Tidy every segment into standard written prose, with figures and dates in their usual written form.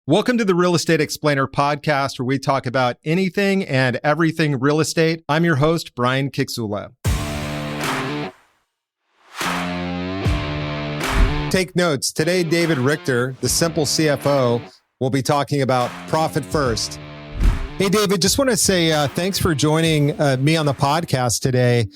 Welcome to the Real Estate Explainer podcast, where we talk about anything and everything real estate. I'm your host, Brian Kiczula. Take notes. Today, David Richter, the Simple CFO, will be talking about profit first. Hey, David, just want to say thanks for joining me on the podcast today.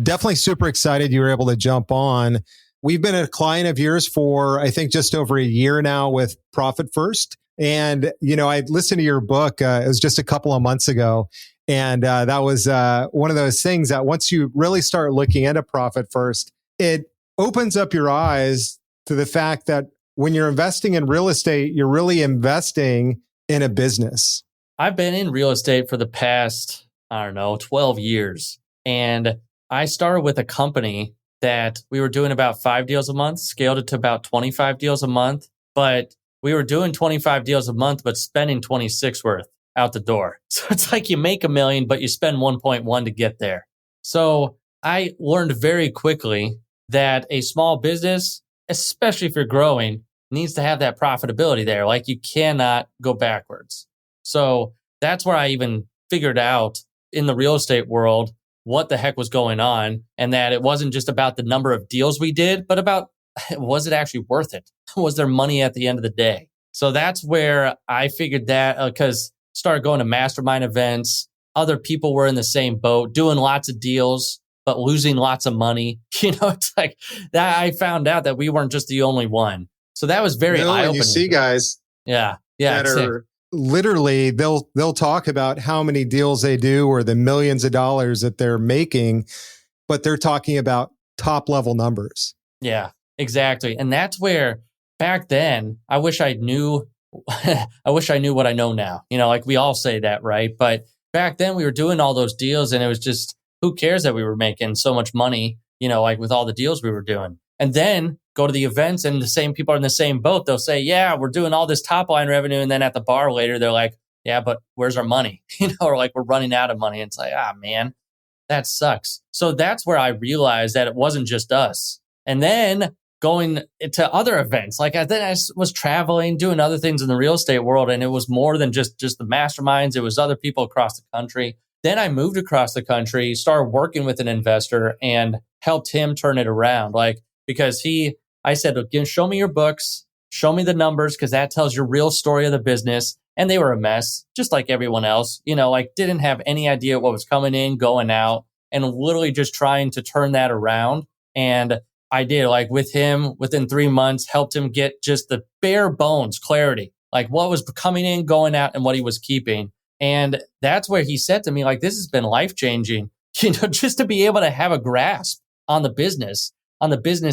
Definitely super excited you were able to jump on. We've been a client of yours for, I think, just over a year now with Profit First. And, I listened to your book. It was just a couple of months ago. And that was one of those things that once you really start looking into Profit First, it opens up your eyes to the fact that when you're investing in real estate, you're really investing in a business. I've been in real estate for the past, 12 years. And I started with a company that we were doing about 5 deals a month, scaled it to about 25 deals a month. But we were doing 25 deals a month, but spending 26 worth out the door. So it's like you make $1 million, but you spend 1.1 to get there. So I learned very quickly that a small business, especially if you're growing, needs to have that profitability there. Like you cannot go backwards. So that's where I even figured out in the real estate world what the heck was going on, and that it wasn't just about the number of deals we did, but about was it actually worth it? Was there money at the end of the day? So that's where I figured that because started going to mastermind events. Other people were in the same boat, doing lots of deals, but losing lots of money. It's like that. I found out that we weren't just the only one. So that was very eye-opening. You see guys that are literally, they'll talk about how many deals they do or the millions of dollars that they're making, but they're talking about top level numbers. Yeah. Exactly. And that's where back then, I wish I knew what I know now. Like we all say that, right? But back then we were doing all those deals and it was just, who cares that we were making so much money, like with all the deals we were doing. And then go to the events and the same people are in the same boat. They'll say, yeah, we're doing all this top line revenue. And then at the bar later, they're like, yeah, but where's our money? Or like we're running out of money. And it's like, man, that sucks. So that's where I realized that it wasn't just us. And then going to other events. Like then I was traveling, doing other things in the real estate world. And it was more than just the masterminds. It was other people across the country. Then I moved across the country, started working with an investor and helped him turn it around. Like, because I said, again, show me your books, show me the numbers, because that tells your real story of the business. And they were a mess, just like everyone else, like didn't have any idea what was coming in, going out, and literally just trying to turn that around. And I did, like with him, within 3 months, helped him get just the bare bones clarity, like what was coming in, going out, and what he was keeping. And that's where he said to me, like, this has been life-changing, just to be able to have a grasp on the business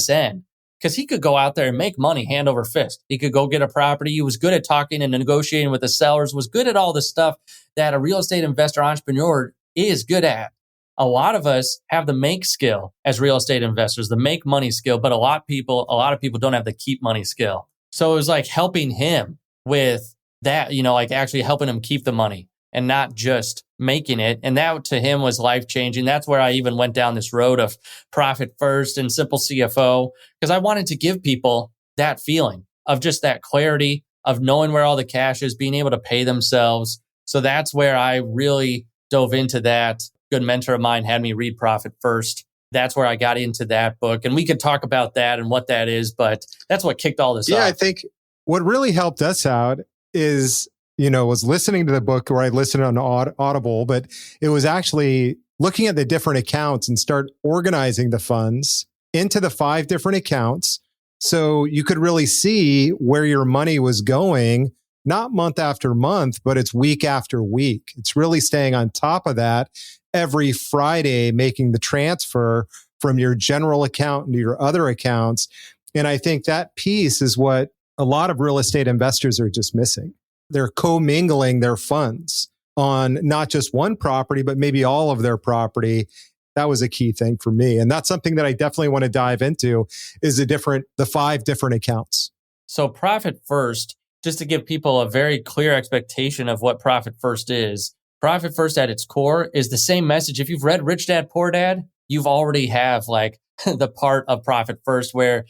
end. Because he could go out there and make money hand over fist. He could go get a property. He was good at talking and negotiating with the sellers, was good at all the stuff that a real estate investor entrepreneur is good at. A lot of us have the make skill as real estate investors, the make money skill, but a lot of people don't have the keep money skill. So it was like helping him with that, like actually helping him keep the money and not just making it. And that to him was life-changing. That's where I even went down this road of Profit First and Simple CFO, because I wanted to give people that feeling of just that clarity of knowing where all the cash is, being able to pay themselves. So that's where I really dove into that. Good mentor of mine had me read Profit First. That's where I got into that book. And we could talk about that and what that is, but that's what kicked all this off. Yeah, I think what really helped us out is, was listening to the book, where I listened on Audible, but it was actually looking at the different accounts and start organizing the funds into the 5 different accounts. So you could really see where your money was going, not month after month, but it's week after week. It's really staying on top of that every Friday, making the transfer from your general account into your other accounts. And I think that piece is what a lot of real estate investors are just missing. They're commingling their funds on not just one property, but maybe all of their property. That was a key thing for me. And that's something that I definitely want to dive into is the 5 different accounts. So Profit First, just to give people a very clear expectation of what Profit First is. Profit First at its core is the same message. If you've read Rich Dad, Poor Dad, you've already have like the part of Profit First where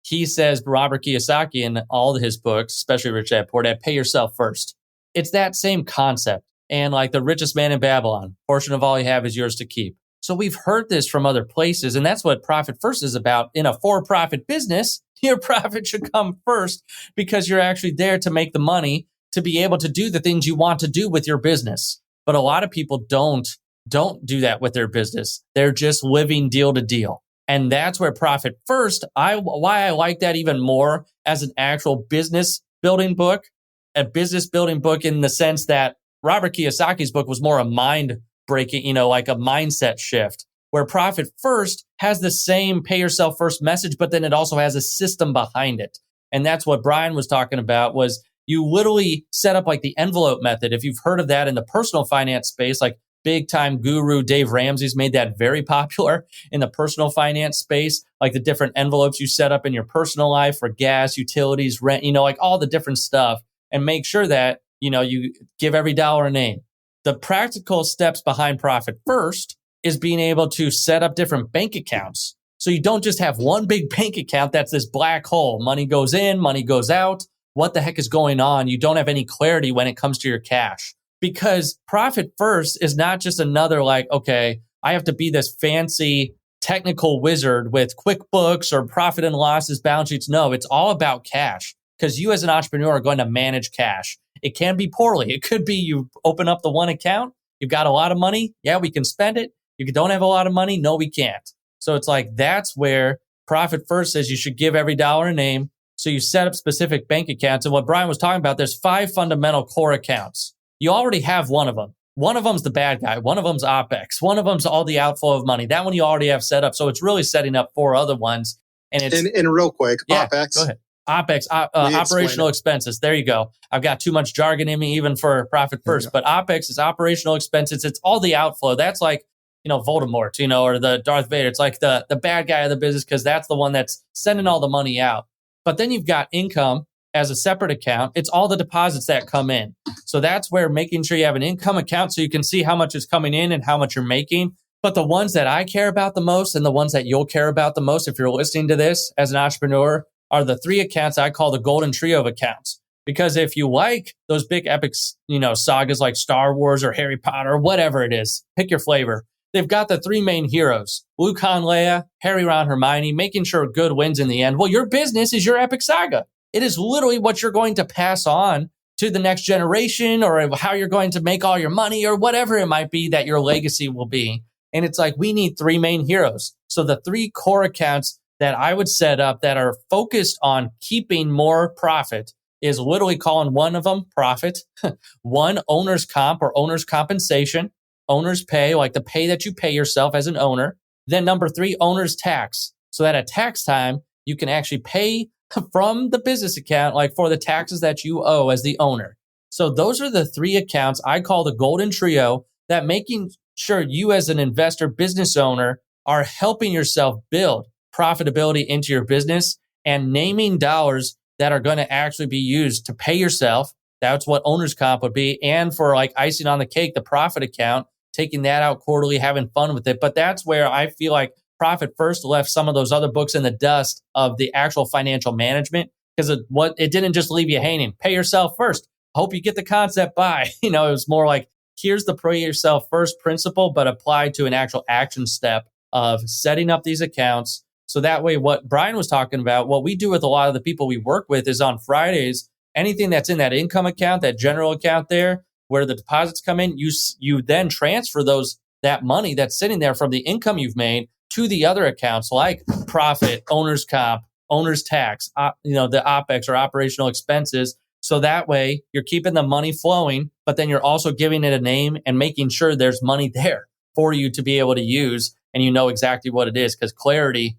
he says, Robert Kiyosaki in all of his books, especially Rich Dad Poor Dad, pay yourself first. It's that same concept. And like the richest man in Babylon, portion of all you have is yours to keep. So we've heard this from other places, and that's what Profit First is about. In a for-profit business, your profit should come first because you're actually there to make the money to be able to do the things you want to do with your business. But a lot of people don't do that with their business. They're just living deal to deal. And that's where Profit First, why I like that even more as an actual business building book, a business building book in the sense that Robert Kiyosaki's book was more a mind breaking, like a mindset shift, where Profit First has the same pay yourself first message, but then it also has a system behind it. And that's what Brian was talking about, was you literally set up like the envelope method. If you've heard of that in the personal finance space, like big time guru Dave Ramsey's made that very popular in the personal finance space, like the different envelopes you set up in your personal life for gas, utilities, rent, like all the different stuff, and make sure that you give every dollar a name. The practical steps behind Profit First is being able to set up different bank accounts. So you don't just have one big bank account that's this black hole. Money goes in, money goes out. What the heck is going on? You don't have any clarity when it comes to your cash. Because Profit First is not just another okay, I have to be this fancy technical wizard with QuickBooks or profit and losses, balance sheets. No, it's all about cash. Because you as an entrepreneur are going to manage cash. It can be poorly. It could be you open up the one account, you've got a lot of money. Yeah, we can spend it. You don't have a lot of money. No, we can't. So it's that's where Profit First says you should give every dollar a name. So you set up specific bank accounts. And what Brian was talking about, there's 5 fundamental core accounts. You already have one of them. One of them's the bad guy. One of them's OPEX. One of them's all the outflow of money. That one you already have set up. So it's really setting up 4 other ones. And it's and real quick, yeah, OPEX. Go ahead. OPEX, operational expenses. There you go. I've got too much jargon in me even for Profit First, but OPEX is operational expenses. It's all the outflow. That's Voldemort, or the Darth Vader. It's like the bad guy of the business because that's the one that's sending all the money out. But then you've got income as a separate account. It's all the deposits that come in. So that's where making sure you have an income account so you can see how much is coming in and how much you're making. But the ones that I care about the most and the ones that you'll care about the most if you're listening to this as an entrepreneur are the 3 accounts I call the golden trio of accounts. Because if you like those big epic, sagas like Star Wars or Harry Potter or whatever it is, pick your flavor. They've got the 3 main heroes, Luke, Han, Leia, Harry, Ron, Hermione, making sure good wins in the end. Well, your business is your epic saga. It is literally what you're going to pass on to the next generation or how you're going to make all your money or whatever it might be that your legacy will be. And it's we need 3 main heroes. So the 3 core accounts that I would set up that are focused on keeping more profit is literally calling one of them profit, one owner's comp or owner's compensation, owner's pay, like the pay that you pay yourself as an owner. Then number 3, owner's tax. So that at tax time, you can actually pay from the business account, for the taxes that you owe as the owner. So those are the 3 accounts I call the golden trio that making sure you as an investor, business owner are helping yourself build profitability into your business and naming dollars that are going to actually be used to pay yourself. That's what owner's comp would be. And for icing on the cake, the profit account, taking that out quarterly, having fun with it. But that's where I feel like Profit First left some of those other books in the dust of the actual financial management because it didn't just leave you hanging. Pay yourself first. Hope you get the concept by. It was more here's the pay yourself first principle, but applied to an actual action step of setting up these accounts. So that way, what Brian was talking about, what we do with a lot of the people we work with is on Fridays, anything that's in that income account, that general account there, where the deposits come in, you then transfer that money that's sitting there from the income you've made to the other accounts like profit, owner's comp, owner's tax, the OPEX or operational expenses. So that way you're keeping the money flowing, but then you're also giving it a name and making sure there's money there for you to be able to use and you know exactly what it is because clarity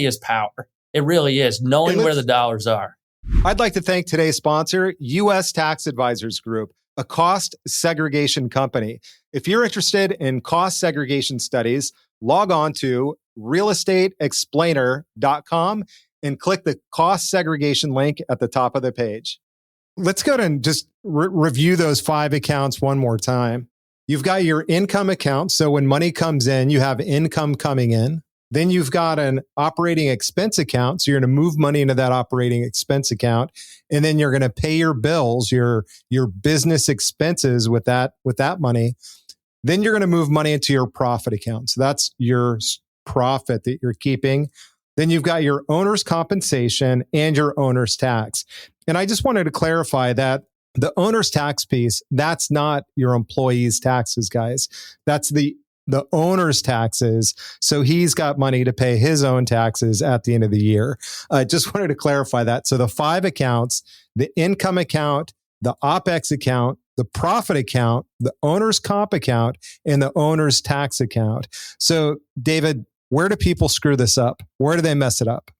is power. It really is knowing where the dollars are. I'd like to thank today's sponsor, U.S. Tax Advisors Group, a cost segregation company. If you're interested in cost segregation studies, log on to realestateexplainer.com and click the cost segregation link at the top of the page. Let's go and just review those 5 accounts one more time. You've got your income account. So when money comes in, you have income coming in. Then you've got an operating expense account. So you're going to move money into that operating expense account. And then you're going to pay your bills, your business expenses with that money. Then you're going to move money into your profit account. So that's your profit that you're keeping. Then you've got your owner's compensation and your owner's tax. And I just wanted to clarify that the owner's tax piece, that's not your employee's taxes, guys. That's the owner's taxes. So he's got money to pay his own taxes at the end of the year. I just wanted to clarify that. So the 5 accounts, the income account, the OPEX account, the profit account, the owner's comp account, and the owner's tax account. So David, where do people screw this up? Where do they mess it up?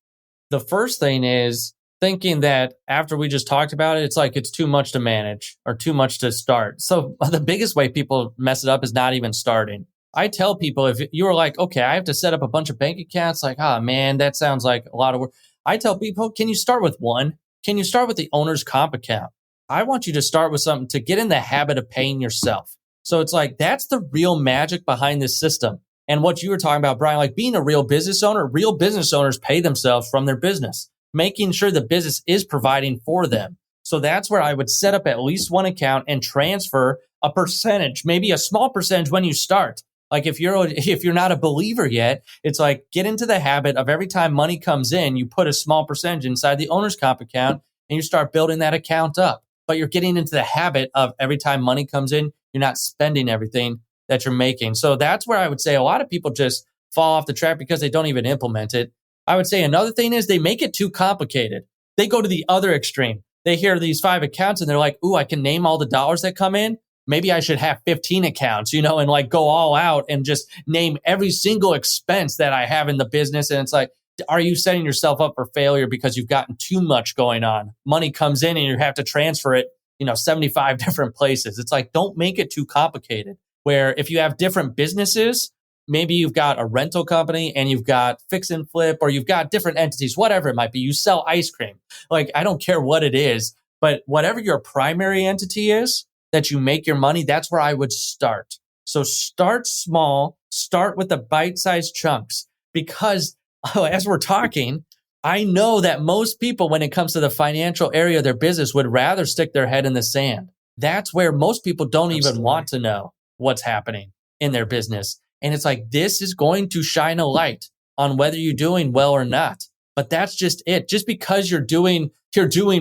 The first thing is thinking that after we just talked about it, it's like it's too much to manage or too much to start. So the biggest way people mess it up is not even starting. I tell people, if you were like, okay, I have to set up a bunch of bank accounts, like, oh man, that sounds like a lot of work. I tell people, can you start with one? Can you start with the owner's comp account? I want you to start with something to get in the habit of paying yourself. So it's like, that's the real magic behind this system. And what you were talking about, Brian, like being a real business owners pay themselves from their business, making sure the business is providing for them. So that's where I would set up at least one account and transfer a percentage, maybe a small percentage when you start. Like if you're not a believer yet, it's like get into the habit of every time money comes in, you put a small percentage inside the owner's comp account and you start building that account up. But you're getting into the habit of every time money comes in, you're not spending everything that you're making. So that's where I would say a lot of people just fall off the track because they don't even implement it. I would say another thing is they make it too complicated. They go to the other extreme. They hear these 5 accounts and they're like, ooh, I can name all the dollars that come in. Maybe I should have 15 accounts, and like go all out and just name every single expense that I have in the business. And it's like, are you setting yourself up for failure because you've gotten too much going on? Money comes in and you have to transfer it, 75 different places. It's like, don't make it too complicated. Where if you have different businesses, maybe you've got a rental company and you've got fix and flip, or you've got different entities, whatever it might be. You sell ice cream. Like, I don't care what it is, but whatever your primary entity is that you make your money, that's where I would start. So start small, start with the bite-sized chunks, because as we're talking, I know that most people, when it comes to the financial area of their business, would rather stick their head in the sand. That's where most people don't even want to know what's happening in their business. And it's like, this is going to shine a light on whether you're doing well or not. But that's just it. Just because you're doing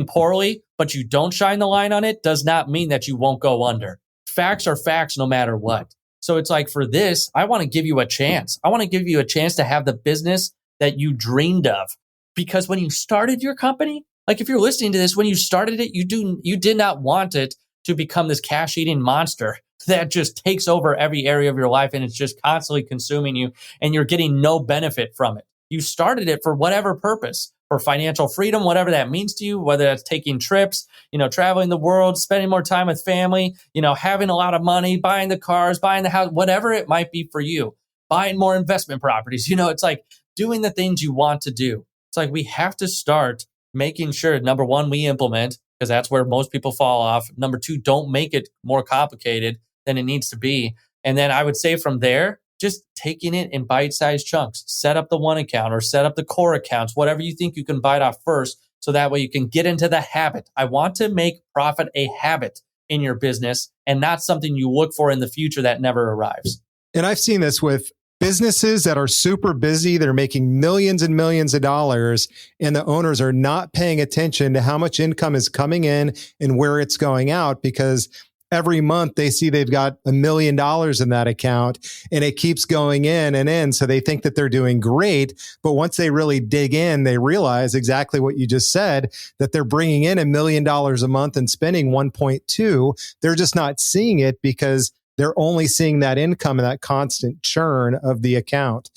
poorly, but you don't shine the light on it, does not mean that you won't go under. Facts are facts no matter what. So it's like, for this, I want to give you a chance. I want to give you a chance to have the business that you dreamed of. Because when you started your company, like if you're listening to this, when you started it, you did not want it to become this cash-eating monster that just takes over every area of your life and it's just constantly consuming you and you're getting no benefit from it. You started it for whatever purpose, for financial freedom, whatever that means to you, whether that's taking trips, traveling the world, spending more time with family, having a lot of money, buying the cars, buying the house, whatever it might be for you, buying more investment properties. It's like doing the things you want to do. It's like we have to start making sure, number one, we implement, because that's where most people fall off. Number two, don't make it more complicated than it needs to be. And then I would say from there, just taking it in bite-sized chunks. Set up the one account or set up the core accounts, whatever you think you can bite off first, so that way you can get into the habit. I want to make profit a habit in your business and not something you look for in the future that never arrives. And I've seen this with businesses that are super busy. They're making millions and millions of dollars, and the owners are not paying attention to how much income is coming in and where it's going out, because every month they see they've got $1 million in that account and it keeps going in and in. So they think that they're doing great. But once they really dig in, they realize exactly what you just said, that they're bringing in $1 million a month and spending 1.2. They're just not seeing it because they're only seeing that income and that constant churn of the account.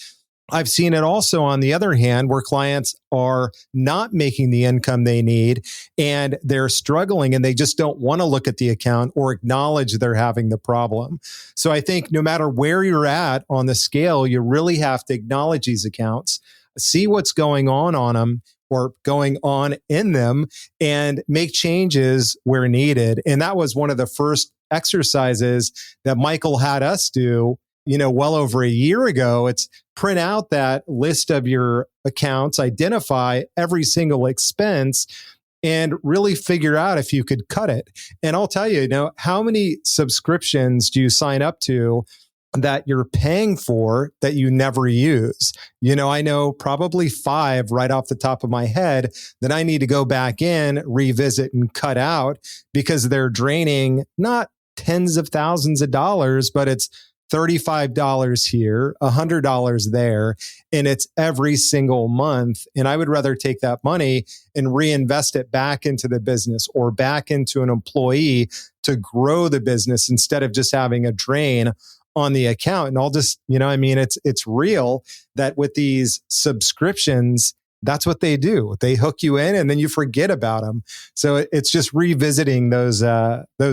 I've seen it also on the other hand, where clients are not making the income they need and they're struggling and they just don't want to look at the account or acknowledge they're having the problem. So I think no matter where you're at on the scale, you really have to acknowledge these accounts, see what's going on them or going on in them, and make changes where needed. And that was one of the first exercises that Michael had us do well over a year ago. It's print out that list of your accounts, identify every single expense, and really figure out if you could cut it. And I'll tell you, how many subscriptions do you sign up to that you're paying for that you never use? I know probably 5 right off the top of my head that I need to go back in, revisit, and cut out because they're draining not tens of thousands of dollars, but it's $35 here, $100 there, and it's every single month. And I would rather take that money and reinvest it back into the business or back into an employee to grow the business instead of just having a drain on the account. And I'll just, it's real that with these subscriptions, that's what they do. They hook you in and then you forget about them. So it's just revisiting those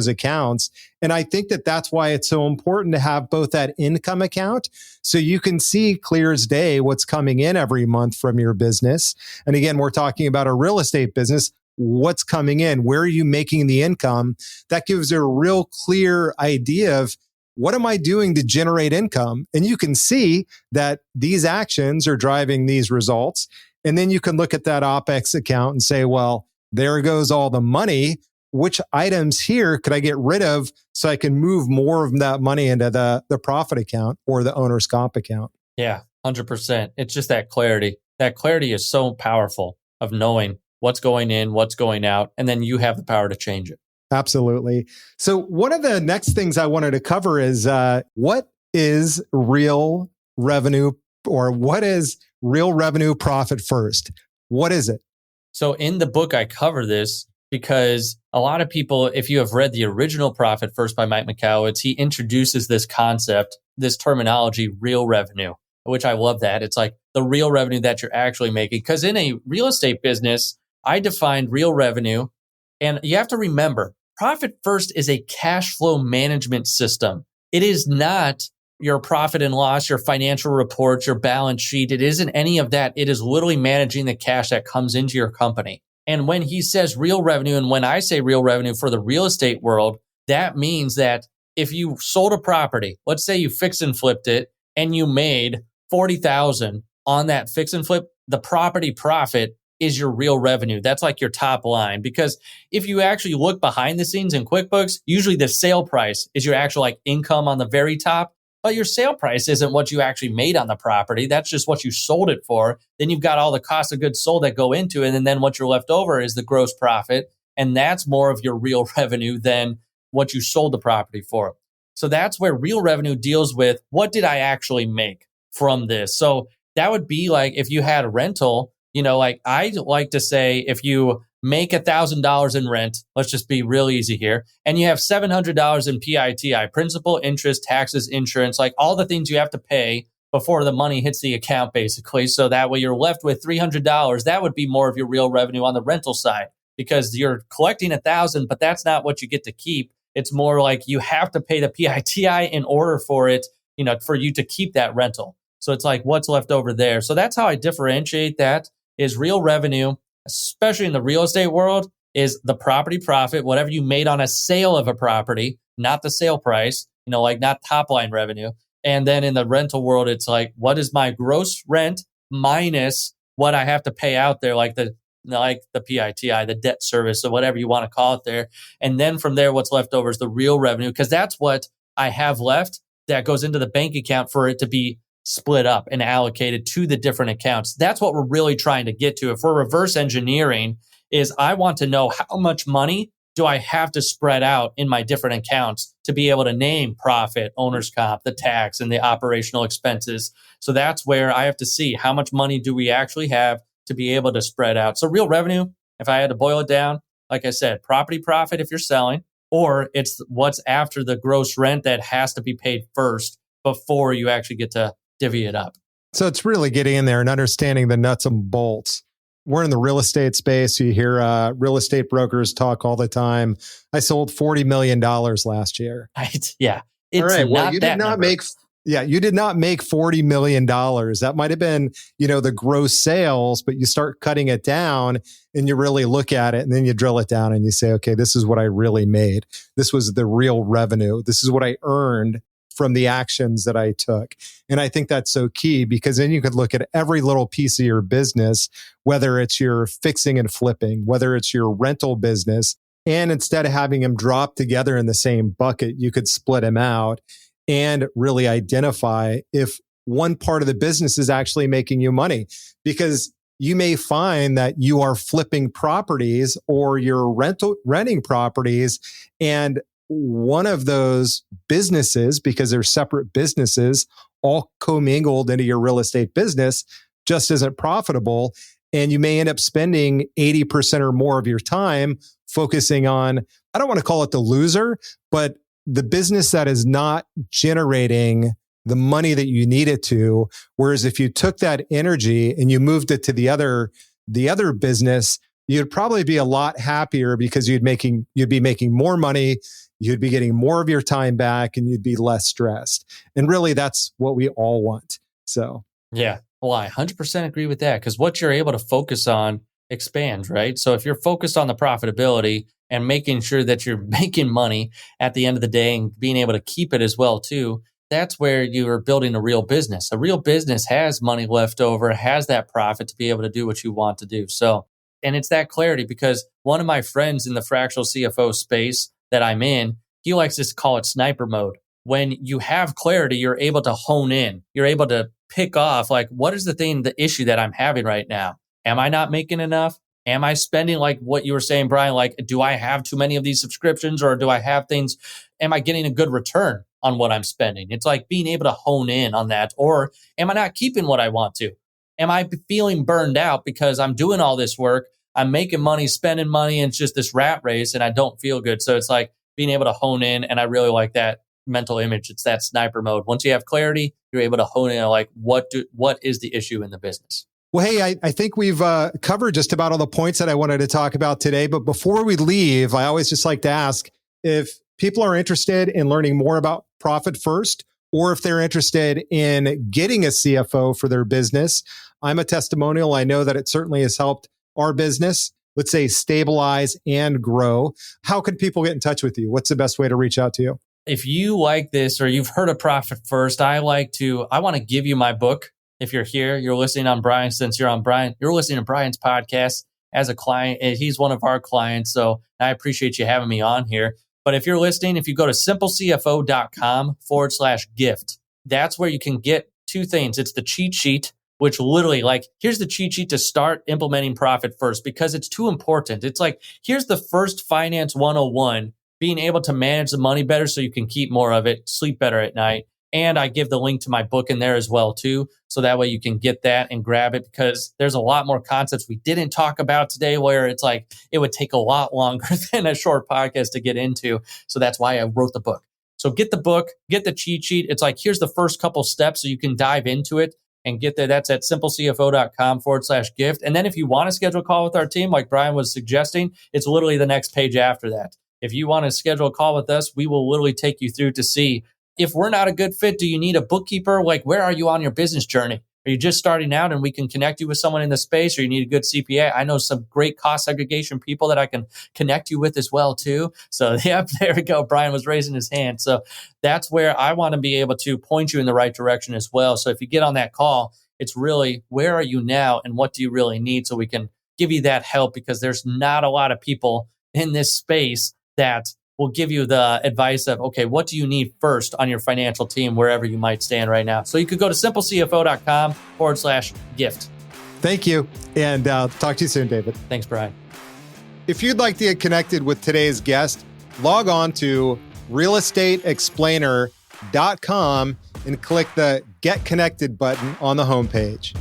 accounts. And I think that that's why it's so important to have both that income account so you can see clear as day what's coming in every month from your business. And again, we're talking about a real estate business. What's coming in? Where are you making the income? That gives a real clear idea of what am I doing to generate income? And you can see that these actions are driving these results. And then you can look at that OPEX account and say, well, there goes all the money. Which items here could I get rid of so I can move more of that money into the profit account or the owner's comp account? Yeah, 100%. It's just that clarity. That clarity is so powerful of knowing what's going in, what's going out, and then you have the power to change it. Absolutely. So one of the next things I wanted to cover is what is real revenue, or what is real revenue profit first? What is it? So in the book, I cover this because a lot of people, if you have read the original Profit First by Mike Michalowicz, he introduces this concept, this terminology, real revenue, which I love that. It's like the real revenue that you're actually making. Because in a real estate business, I defined real revenue. And you have to remember, Profit First is a cash flow management system. It is not your profit and loss, your financial reports, your balance sheet. It isn't any of that. It is literally managing the cash that comes into your company. And when he says real revenue, and when I say real revenue for the real estate world, that means that if you sold a property, let's say you fix and flipped it and you made $40,000 on that fix and flip, the property profit is your real revenue. That's like your top line. Because if you actually look behind the scenes in QuickBooks, usually the sale price is your actual like income on the very top. But your sale price isn't what you actually made on the property. That's just what you sold it for. Then you've got all the cost of goods sold that go into it. And then what you're left over is the gross profit. And that's more of your real revenue than what you sold the property for. So that's where real revenue deals with what did I actually make from this? So that would be like if you had a rental, like I like to say if you make $1,000 in rent, let's just be real easy here, and you have $700 in PITI, principal, interest, taxes, insurance, like all the things you have to pay before the money hits the account, basically. So that way you're left with $300. That would be more of your real revenue on the rental side because you're collecting $1,000, but that's not what you get to keep. It's more like you have to pay the PITI in order for it, for you to keep that rental. So it's like what's left over there. So that's how I differentiate that is real revenue, especially in the real estate world, is the property profit, whatever you made on a sale of a property, not the sale price, like not top line revenue. And then in the rental world, it's like, what is my gross rent minus what I have to pay out there, like the PITI, the debt service, or whatever you want to call it there. And then from there, what's left over is the real revenue, because that's what I have left that goes into the bank account for it to be split up and allocated to the different accounts. That's what we're really trying to get to. If we're reverse engineering, is I want to know how much money do I have to spread out in my different accounts to be able to name profit, owner's comp, the tax, and the operational expenses. So that's where I have to see how much money do we actually have to be able to spread out. So real revenue, if I had to boil it down, like I said, property profit if you're selling, or it's what's after the gross rent that has to be paid first before you actually get to divvy it up. So it's really getting in there and understanding the nuts and bolts. We're in the real estate space. You hear real estate brokers talk all the time. I sold $40 million last year. Right. Yeah. It's all right. Well, you did not number. you did not make $40 million. That might have been, the gross sales, but you start cutting it down and you really look at it and then you drill it down and you say, okay, this is what I really made. This was the real revenue. This is what I earned from the actions that I took. And I think that's so key, because then you could look at every little piece of your business, whether it's your fixing and flipping, whether it's your rental business. And instead of having them drop together in the same bucket, you could split them out and really identify if one part of the business is actually making you money. Because you may find that you are flipping properties or you're renting properties, and one of those businesses, because they're separate businesses, all commingled into your real estate business, just isn't profitable. And you may end up spending 80% or more of your time focusing on, I don't want to call it the loser, but the business that is not generating the money that you need it to. Whereas if you took that energy and you moved it to the other business, you'd probably be a lot happier, because you'd be making more money, you'd be getting more of your time back, and you'd be less stressed. And really, that's what we all want. So, yeah, well, I 100% agree with that, because what you're able to focus on expands, right? So if you're focused on the profitability and making sure that you're making money at the end of the day and being able to keep it as well too, that's where you are building a real business. A real business has money left over, has that profit to be able to do what you want to do. So, and it's that clarity, because one of my friends in the fractional CFO space that I'm in, he likes to call it sniper mode. When you have clarity, you're able to hone in. You're able to pick off, like, what is the issue that I'm having right now? Am I not making enough? Am I spending, like what you were saying, Brian, like, do I have too many of these subscriptions, or do I have things? Am I getting a good return on what I'm spending? It's like being able to hone in on that. Or am I not keeping what I want to? Am I feeling burned out because I'm doing all this work, I'm making money, spending money, and it's just this rat race and I don't feel good? So it's like being able to hone in. And I really like that mental image. It's that sniper mode. Once you have clarity, you're able to hone in on, like, what is the issue in the business? well, hey, I think we've covered just about all the points that I wanted to talk about today. But before we leave, I always just like to ask if people are interested in learning more about Profit First, or if they're interested in getting a CFO for their business. I'm a testimonial. I know that it certainly has helped our business, let's say, stabilize and grow. How can people get in touch with you? What's the best way to reach out to you? If you like this, or you've heard of Profit First, I want to give you my book. If you're here, you're listening on Brian, you're listening to Brian's podcast as a client. He's one of our clients. So I appreciate you having me on here. But if you're listening, if you go to simplecfo.com/gift, that's where you can get two things. It's the cheat sheet, which literally, like, here's the cheat sheet to start implementing Profit First, because it's too important. It's like, here's the first finance 101, being able to manage the money better so you can keep more of it, sleep better at night. And I give the link to my book in there as well too. So that way you can get that and grab it, because there's a lot more concepts we didn't talk about today, where it's like, it would take a lot longer than a short podcast to get into. So that's why I wrote the book. So get the book, get the cheat sheet. It's like, here's the first couple steps so you can dive into it and get there. That's at simplecfo.com/gift. And then if you want to schedule a call with our team, like Brian was suggesting, it's literally the next page after that. If you want to schedule a call with us, we will literally take you through to see if we're not a good fit. Do you need a bookkeeper? Like, where are you on your business journey? Are you just starting out and we can connect you with someone in the space, or you need a good CPA? I know some great cost segregation people that I can connect you with as well too. So yep, there we go. Brian was raising his hand. So that's where I want to be able to point you in the right direction as well. So if you get on that call, it's really, where are you now and what do you really need, so we can give you that help, because there's not a lot of people in this space that will give you the advice of, okay, what do you need first on your financial team, wherever you might stand right now. So you could go to simplecfo.com/gift. Thank you. And talk to you soon, David. Thanks, Brian. If you'd like to get connected with today's guest, log on to realestateexplainer.com and click the Get Connected button on the homepage.